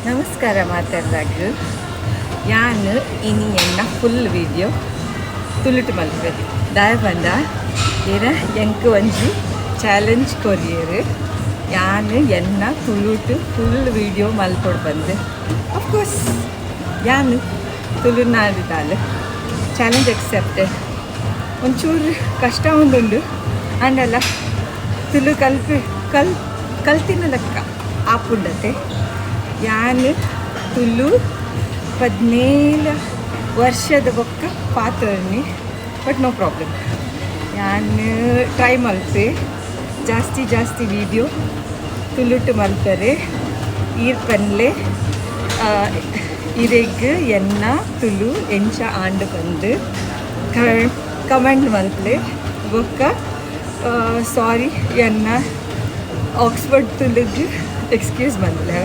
ನಮಸ್ಕಾರ ಮಾತಾಡ್ದಾಗ ಯಾನು ಇನಿ ಎನ್ನ ಫುಲ್ ವೀಡಿಯೋ ತುಳುಟು ಮಲ್ಪೆರ್ ದಾಯ ಪಂಡ ಏರ ಎಂಕ್ ಒಂಜಿ ಚಾಲೆಂಜ್ ಕೊರಿಯರ್ ಯಾನು ಎನ್ನ ತುಳುಟು ಫುಲ್ ವೀಡಿಯೋ ಮಲ್ಪೊಡು ಬಂದೆ ಅಫ್ಕೋರ್ಸ್ ಯಾನು ತುಳುನಾಡಿದಾಲ್ ಚಾಲೆಂಜ್ ಎಕ್ಸೆಪ್ಟೆಡ್ ಒಂಚೂರು ಕಷ್ಟ ಉಂಡುಂಡು ಅಂಡಲ್ಲ ತುಳು ಕಲ್ತಿನ ಲೆಕ್ಕ ಆಪುಂಡತೆ ಯಾನು ತುಳು 17 ವರ್ಷದ ಬೊಕ್ಕ ಪಾತ್ರನಿ ಬಟ್ ನೋ ಪ್ರಾಬ್ಲಮ್ ಯಾನು ಟ್ರೈ ಮಲ್ಪೆ ಜಾಸ್ತಿ ವೀಡಿಯೋ ತುಳುಟು ಮಲ್ಪರೆ ಈರ್ಪನ್ಲೆ ಇರೆಗ್ ಎನ್ನ ತುಳು ಎಂಚ ಆಂಡು ಬಂದು ಕಮೆಂಟ್ ಮಲ್ಪಲೆ ಬೊಕ್ಕ ಸಾರಿ ಎನ್ನ ಆಕ್ಸ್ಫರ್ಡ್ ತುಳುಗ್ ಎಕ್ಸ್ಕ್ಯೂಸ್ ಮಲ್ಪಲೆ